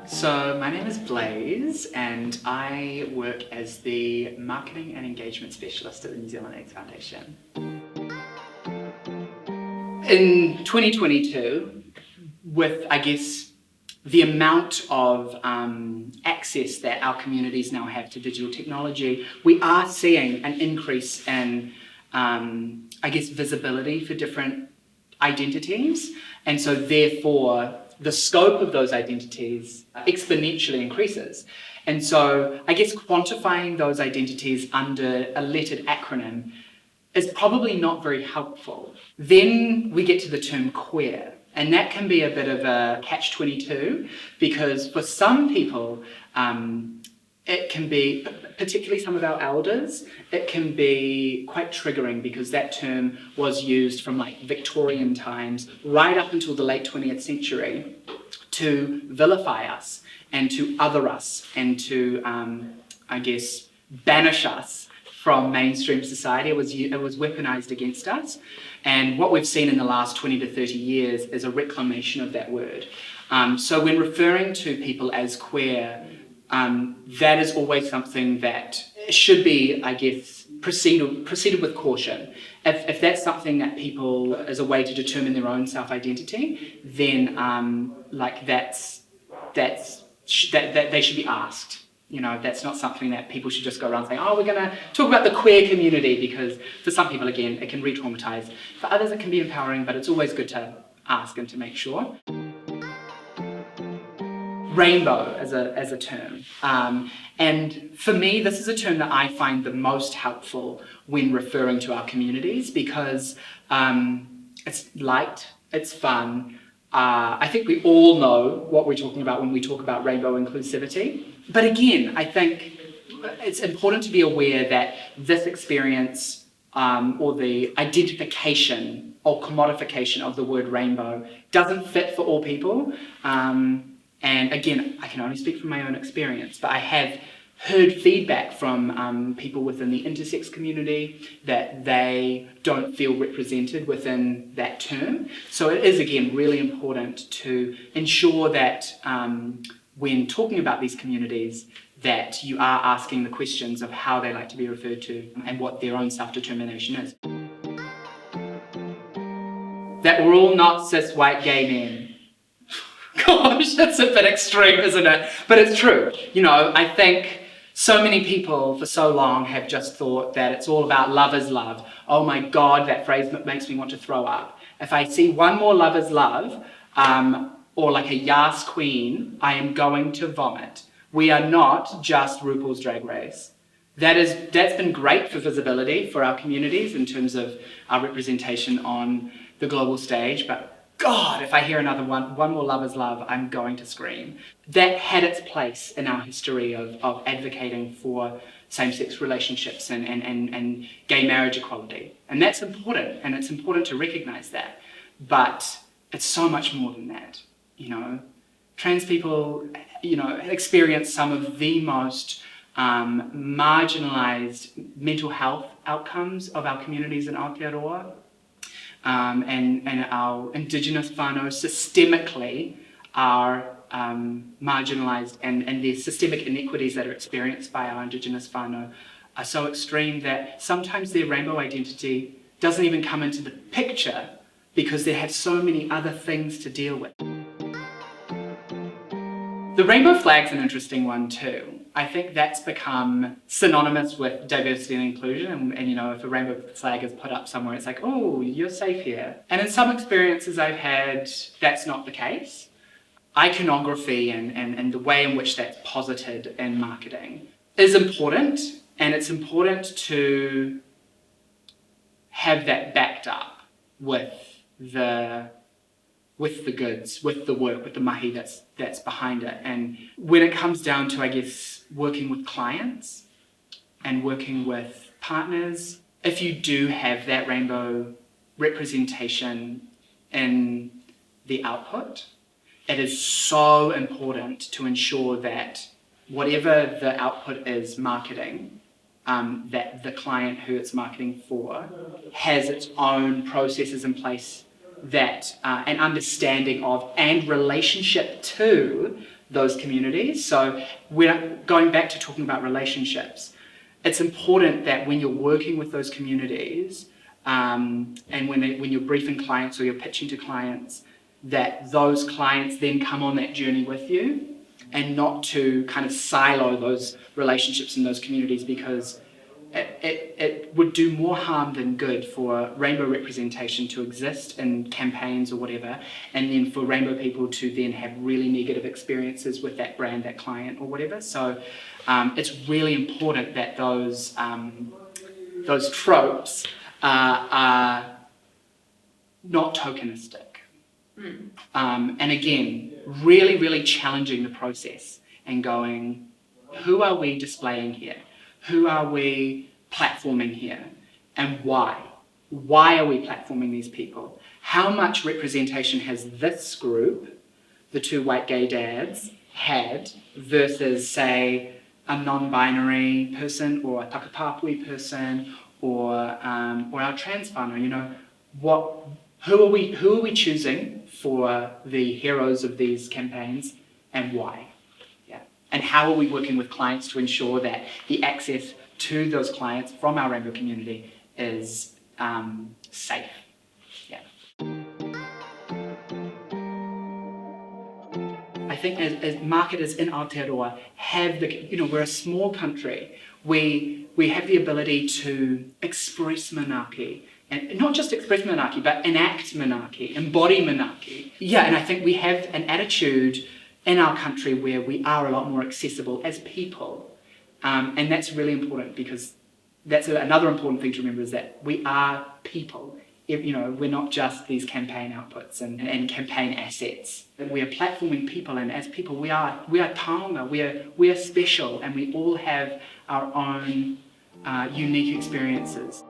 So my name is Blaze and I work as the Marketing and Engagement Specialist at the New Zealand AIDS Foundation. In 2022, with the amount of access that our communities now have to digital technology, we are seeing an increase in visibility for different identities, and so therefore the scope of those identities exponentially increases. And so quantifying those identities under a lettered acronym is probably not very helpful. Then we get to the term queer, and that can be a bit of a catch-22, because for some people, it can be, particularly some of our elders, it can be quite triggering because that term was used from Victorian times right up until the late 20th century to vilify us and to other us and to, banish us from mainstream society. It was weaponized against us. And what we've seen in the last 20 to 30 years is a reclamation of that word. So when referring to people as queer, that is always something that should be, proceeded with caution. If that's something that people, as a way to determine their own self-identity, then that they should be asked. You know, that's not something that people should just go around saying, oh, we're going to talk about the queer community, because for some people, again, it can re-traumatize. For others, it can be empowering, but it's always good to ask and to make sure. Rainbow as a term. And for me, this is a term that I find the most helpful when referring to our communities, because it's light, it's fun. I think we all know what we're talking about when we talk about rainbow inclusivity. But again, I think it's important to be aware that this experience or the identification or commodification of the word rainbow doesn't fit for all people. And again, I can only speak from my own experience, but I have heard feedback from people within the intersex community that they don't feel represented within that term. So it is, again, really important to ensure that when talking about these communities, that you are asking the questions of how they like to be referred to and what their own self-determination is. That we're all not cis white gay men. Gosh, that's a bit extreme, isn't it? But it's true. You know, I think so many people for so long have just thought that it's all about love is love. Oh my God, that phrase makes me want to throw up. If I see one more love is love, or like a Yas Queen, I am going to vomit. We are not just RuPaul's Drag Race. That's been great for visibility for our communities in terms of our representation on the global stage, but God, if I hear another one more love is love, I'm going to scream. That had its place in our history of advocating for same-sex relationships and gay marriage equality. And that's important, and it's important to recognize that. But it's so much more than that, you know. Trans people, you know, experience some of the most marginalized mental health outcomes of our communities in Aotearoa. And our Indigenous whānau systemically are marginalised, and the systemic inequities that are experienced by our Indigenous whānau are so extreme that sometimes their rainbow identity doesn't even come into the picture because they have so many other things to deal with. The rainbow flag's an interesting one too. I think that's become synonymous with diversity and inclusion, and you know, if a rainbow flag is put up somewhere, it's like, oh, you're safe here. And in some experiences I've had, that's not the case. Iconography and the way in which that's posited in marketing is important, and it's important to have that backed up with the goods, with the work, with the mahi that's behind it. And when it comes down to, working with clients and working with partners, if you do have that rainbow representation in the output, it is so important to ensure that whatever the output is marketing, that the client who it's marketing for has its own processes in place that an understanding of and relationship to those communities. So we're going back to talking about relationships. It's important that when you're working with those communities, and when you're briefing clients or you're pitching to clients, that those clients then come on that journey with you, and not to kind of silo those relationships in those communities, because it would do more harm than good for rainbow representation to exist in campaigns or whatever, and then for rainbow people to then have really negative experiences with that brand, that client or whatever. So it's really important that those tropes are not tokenistic. And again, really, really challenging the process and going, who are we displaying here? Who are we platforming here? And why? Why are we platforming these people? How much representation has this group, the two white gay dads, had versus, say, a non-binary person or a takapapui person or our trans whānau? You know, who are we choosing for the heroes of these campaigns, and why? Yeah. And how are we working with clients to ensure that the access to those clients from our rainbow community is safe? Yeah. I think as marketers in Aotearoa we're a small country. We have the ability to express manaaki, and not just express manaaki, but enact manaaki, embody manaaki. Yeah, and I think we have an attitude in our country where we are a lot more accessible as people. And that's really important, because that's another important thing to remember, is that we are people. We're not just these campaign outputs and campaign assets. We are platforming people, and as people, we are taonga, we are special, and we all have our own unique experiences.